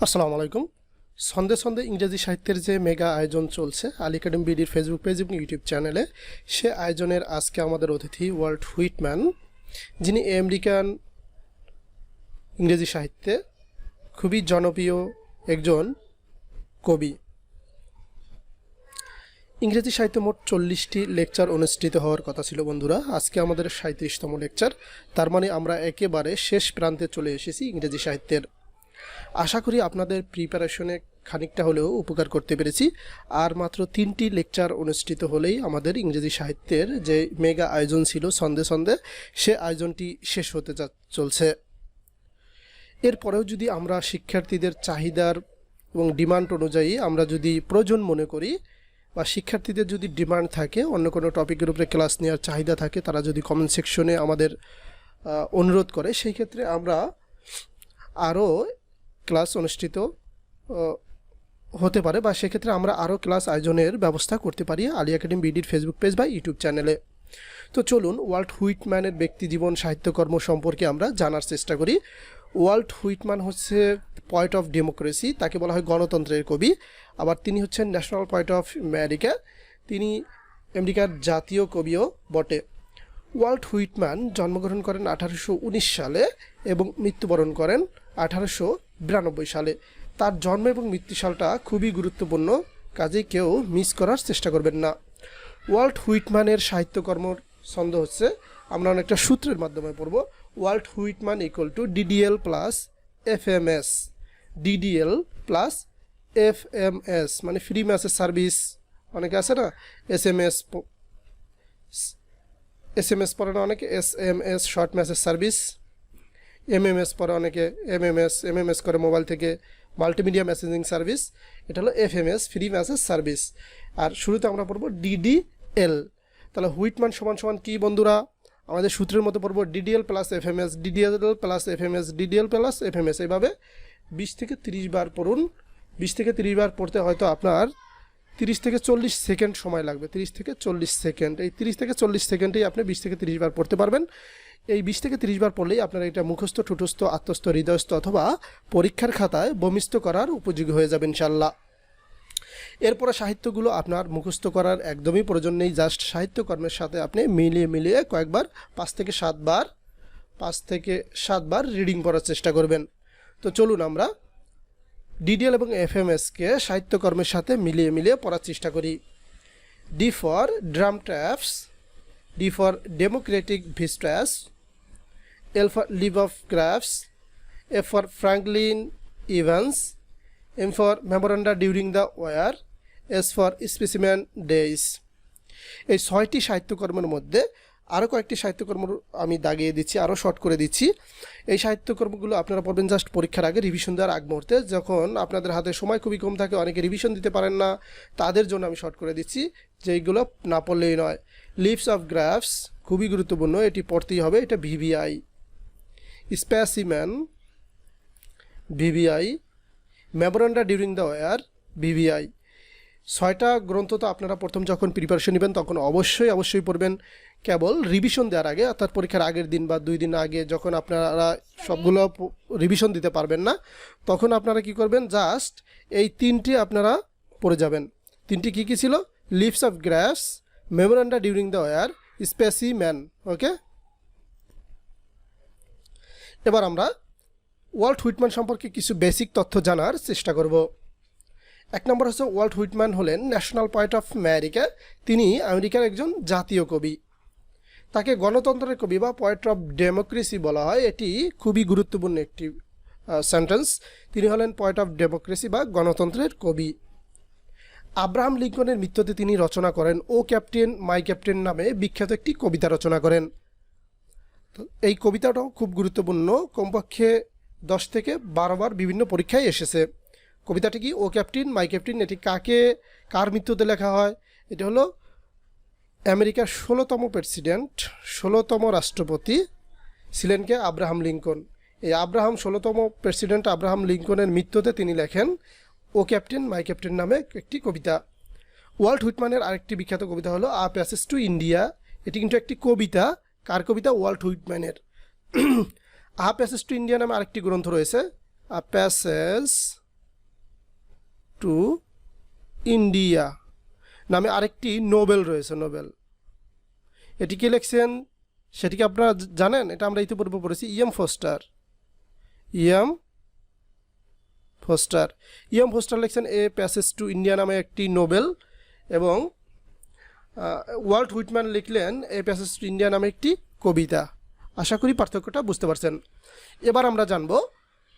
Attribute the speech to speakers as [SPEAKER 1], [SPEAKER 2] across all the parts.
[SPEAKER 1] আসসালামু আলাইকুম। সন্ধে সন্ধে ইংরেজি সাহিত্যের যে মেগা আয়োজন চলছে আলী একাডেমি বিডির ফেসবুক পেজ এবং ইউটিউব চ্যানেলে, সে আয়োজনের আজকে আমাদের অতিথি ওয়াল্ট হুইটম্যান, যিনি আমেরিকান ইংরেজি সাহিত্যে খুবই জনপ্রিয় একজন কবি। ইংরেজি সাহিত্যে মোট 40টি লেকচার অনুষ্ঠিত হওয়ার কথা ছিল বন্ধুরা। আজকে আমাদের 37তম লেকচার, তার মানে আমরা একেবারে শেষ প্রান্তে চলে এসেছি ইংরেজি সাহিত্যের। আশা করি আপনাদের প্রিপারেশনে খানিকটা হলেও উপকার করতে পেরেছি। আর মাত্র 3টি লেকচার অনুষ্ঠিত হলেই আমাদের ইংরেজি সাহিত্যের যে মেগা আয়োজন ছিল সন্ধে সন্ধে, সে আয়োজনটি শেষ হতে চলছে। এরপরেও যদি আমরা শিক্ষার্থীদের চাহিদার এবং ডিমান্ড অনুযায়ী আমরা যদি প্রয়োজন মনে করি, বা শিক্ষার্থীদের যদি ডিমান্ড থাকে, অন্য কোনো টপিকের উপরে ক্লাস নেওয়ার চাহিদা থাকে, তারা যদি কমেন্ট সেকশনে আমাদের অনুরোধ করে, সেই ক্ষেত্রে আমরা আরও ক্লাস অনুষ্ঠিত হতে পারে, বা সেক্ষেত্রে আমরা আরও ক্লাস আয়োজনের ব্যবস্থা করতে পারি আলী একাডেমি বিডির ফেসবুক পেজ বা ইউটিউব চ্যানেলে। তো চলুন ওয়াল্ট হুইটম্যানের ব্যক্তিজীবন সাহিত্যকর্ম সম্পর্কে আমরা জানার চেষ্টা করি। ওয়াল্ট হুইটম্যান হচ্ছে পয়েট অফ ডেমোক্রেসি, তাকে বলা হয় গণতন্ত্রের কবি। আবার তিনি হচ্ছেন ন্যাশনাল পয়েট অফ আমেরিকা, তিনি আমেরিকার জাতীয় কবিও বটে। ওয়াল্ট হুইটম্যান জন্মগ্রহণ করেন 1819 সালে এবং মৃত্যুবরণ করেন 1892 সালে। তার জন্ম এবং মৃত্যু সালটা খুবই গুরুত্বপূর্ণ, কাজেই কেউ মিস করার চেষ্টা করবেন না। ওয়াল্ট হুইটম্যানের সাহিত্যকর্মর ছন্দ হচ্ছে, আমরা অনেকটা সূত্রের মাধ্যমে পড়ব। Walt Whitman equal to DDL plus FMS. DDL plus FMS মানে ফ্রি মেসেজ সার্ভিস, অনেকে আছে না, এসএমএস পড়ে না অনেকে, SMS short message service. MMS পড়ে অনেকে, এমএমএস করে মোবাইল থেকে, মাল্টিমিডিয়া মেসেজিং সার্ভিস। এটা হলো এফএমএস, ফ্রি মেসেজ সার্ভিস। আর শুরুতে আমরা পড়বো ডিডিএল। তাহলে হুইটম্যান সমান সমান কি বন্ধুরা? আমাদের সূত্রের মতো পড়বো DDL plus FMS, DDL plus FMS, DDL plus FMS. এইভাবে 20 থেকে 30 বার পড়ুন। 20 থেকে 30 বার পড়তে হয়তো আপনার 30 থেকে 40 সেকেন্ড সময় লাগবে। 30 থেকে 40 সেকেন্ড, এই 30 থেকে 40 সেকেন্ডেই আপনি 20 থেকে 30 বার পড়তে পারবেন। এই 20 থেকে 30 বার পড়লেই আপনার এটা মুখস্থ, ঠুটস্থ, আত্মস্থ, হৃদয়স্থ অথবা পরীক্ষার খাতায় বমিস্থ করার উপযোগী হয়ে যাবে ইনশাল্লাহ। এরপরে সাহিত্যগুলো আপনার মুখস্থ করার একদমই প্রয়োজন নেই, জাস্ট সাহিত্যকর্মের সাথে আপনি মিলিয়ে কয়েকবার 5 থেকে 7 বার রিডিং পড়ার চেষ্টা করবেন। তো চলুন আমরা ডিডিএল এবং এফএমএসকে সাহিত্যকর্মের সাথে মিলিয়ে পড়ার চেষ্টা করি। D for drum traps, D for democratic vistas, L for leaves of grass, F for Franklin Evans, M for memoranda during the war, S for specimen days. এই 6টি সাহিত্যকর্মের মধ্যে আরও কয়েকটি সাহিত্যকর্ম আমি দাগিয়ে দিচ্ছি, আরও শর্ট করে দিচ্ছি। এই সাহিত্যকর্মগুলো আপনারা পড়বেন জাস্ট পরীক্ষার আগে, রিভিশন দেওয়ার আগ মুহূর্তে, যখন আপনাদের হাতে সময় খুবই কম থাকে, অনেকে রিভিশন দিতে পারেন না, তাদের জন্য আমি শর্ট করে দিচ্ছি, যে এইগুলো না পড়লেই নয়। লিভস অফ গ্রাফস খুবই গুরুত্বপূর্ণ, এটি পড়তেই হবে, এটা VVI. Specimen VVI, memoranda during the war VVI. 6টা গ্রন্থ তো আপনারা প্রথম যখন প্রিপারেশন নেবেন তখন অবশ্যই পড়বেন, কেবল রিভিশন দেওয়ার আগে, অর্থাৎ পরীক্ষার আগের দিন বা 2 দিন আগে যখন আপনারা সবগুলো রিভিশন দিতে পারবেন না, তখন আপনারা কি করবেন, জাস্ট এই 3টি আপনারা পড়ে যাবেন। 3টি কী ছিল? Leaves of grass, memoranda during the war, specimen. Okay, এবার আমরা ওয়াল্ট হুইটম্যান সম্পর্কে কিছু বেসিক তথ্য জানার চেষ্টা করব। 1 নম্বর হচ্ছে, ওয়াল্ট হুইটম্যান হলেন ন্যাশনাল পয়েট অফ আমেরিকা। তিনি আমেরিকার একজন জাতীয় কবি। তাকে গণতন্ত্রের কবি বা পয়েট অফ ডেমোক্রেসি বলা হয়। এটি খুবই গুরুত্বপূর্ণ একটি সেন্টেন্স। তিনি হলেন পয়েট অফ ডেমোক্রেসি বা গণতন্ত্রের কবি। আব্রাহাম লিঙ্কনের মৃত্যুতে তিনি রচনা করেন ও ক্যাপ্টেন মাই ক্যাপ্টেন নামে বিখ্যাত একটি কবিতা রচনা করেন। এই কবিতাটাও খুব গুরুত্বপূর্ণ, কমপক্ষে 10 থেকে 12 বার বিভিন্ন পরীক্ষায় এসেছে। কবিতাটি কি? ও ক্যাপ্টেন মাই ক্যাপ্টেন। এটি কার মৃত্যুতে লেখা হয়? এটি হলো আমেরিকার 16তম প্রেসিডেন্ট, 16তম রাষ্ট্রপতি ছিলেন কে? Abraham Lincoln. এই 16তম প্রেসিডেন্ট আব্রাহাম লিঙ্কনের মৃত্যুতে তিনি লেখেন ও ক্যাপ্টেন মাই ক্যাপ্টেন নামে একটি কবিতা। ওয়াল্ট হুইটম্যানের আরেকটি বিখ্যাত কবিতা হলো আ প্যাসেজ টু ইন্ডিয়া। এটি কিন্তু একটি কবিতা। কার কবিতা? ওয়াল্ট হুইটম্যানের। আ প্যাসেজ টু ইন্ডিয়া নামে আরেকটি গ্রন্থ রয়েছে, আ প্যাসেজ টু ইন্ডিয়া নামে আরেকটি নোবেল রয়েছে, নোবেল। এটি কে লিখছেন সেটিকে আপনারা জানেন? এটা আমরা ইতিপূর্বে পড়েছি, ইএম ফোস্টার। ইএম ফোস্টার লিখছেন এ প্যাসেজ টু ইন্ডিয়া নামে একটি নোবেল, এবং ওয়াল্ট হুইটম্যান লিখলেন এ প্যাসেজ টু ইন্ডিয়া নামে একটি কবিতা। আশা করি পার্থক্যটা বুঝতে পারছেন। এবার আমরা জানব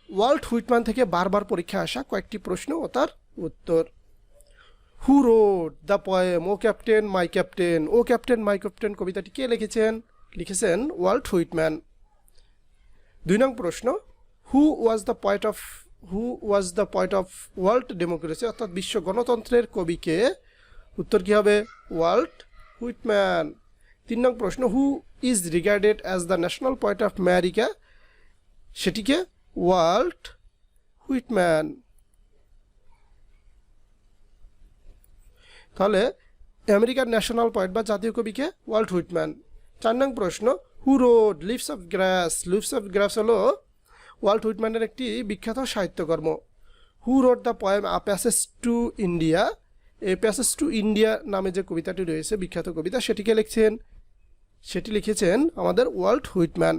[SPEAKER 1] ওয়াল্ট হুইটম্যান থেকে বারবার পরীক্ষায় আসা কয়েকটি প্রশ্ন ও তার উত্তর। Who wrote the poem O captain my captain? O captain my captain কবিতাটি কে লিখেছেন? লিখেছেন ওয়াল্ট হুইটম্যান। 2 নং প্রশ্ন, who was the poet of world democracy, অর্থাৎ বিশ্ব গণতন্ত্রের কবি কে? উত্তর কী হবে? Walt Whitman. 3 নং প্রশ্ন, who is regarded as the national poet of America? সেটিকে ওয়াল্ট হুইটম্যান। তাহলে আমেরিকার ন্যাশনাল পয়েট বা জাতীয় কবিকে ওয়াল্ট হুইটম্যান। 4 নং প্রশ্ন, who wrote leaves of grass? Leaves of grass হলো ওয়াল্ট হুইটম্যানের একটি বিখ্যাত সাহিত্যকর্ম। Who wrote the poem a passage to India? A passage to India নামে যে কবিতাটি রয়েছে, বিখ্যাত কবিতা, সেটিকে লিখছেন? সেটি লিখেছেন আমাদের ওয়াল্ট হুইটম্যান।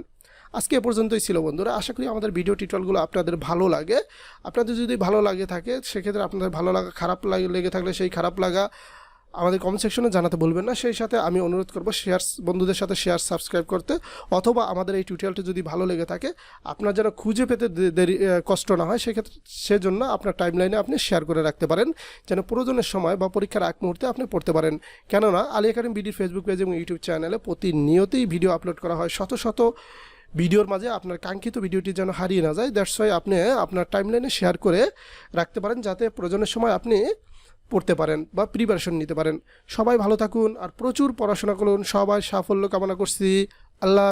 [SPEAKER 1] আজকে এ পর্যন্তই ছিল বন্ধুরা। আশা করি আমাদের ভিডিও টিউটোরিয়ালগুলো আপনাদের ভালো লাগে। আপনাদের যদি ভালো লাগে থাকে সেক্ষেত্রে আপনাদের ভালো লাগা, খারাপ লেগে থাকলে সেই খারাপ লাগা আমাদের কমেন্ট সেকশনে জানাতে ভুলবেন না। সেই সাথে আমি অনুরোধ করব বন্ধুদের সাথে শেয়ার, সাবস্ক্রাইব করতে, অথবা আমাদের এই টিউটোরিয়ালটি যদি ভালো লেগে থাকে আপনার যেন খুঁজে পেতে কষ্ট না হয়, সেক্ষেত্রে সেজন্য আপনার টাইমলাইনে আপনি শেয়ার করে রাখতে পারেন, যেন প্রয়োজনের সময় বা পরীক্ষার আগ মুহূর্তে আপনি পড়তে পারেন। কেননা আলী একাডেমি বিডির ফেসবুক পেজ এবং ইউটিউব চ্যানেলে প্রতিনিয়তই ভিডিও আপলোড করা হয়। শত শত ভিডিওর মাঝে আপনার কাঙ্ক্ষিত ভিডিওটি যেন হারিয়ে না যায়, দ্যাটস ওয়াই আপনি আপনার টাইমলাইনে শেয়ার করে রাখতে পারেন, যাতে প্রয়োজনের সময় আপনি পড়তে পারেন বা প্রিপারেশন নিতে পারেন। সবাই ভালো থাকুন আর প্রচুর পড়াশোনা করুন। সবাই সাফল্য কামনা করছি। আল্লাহ।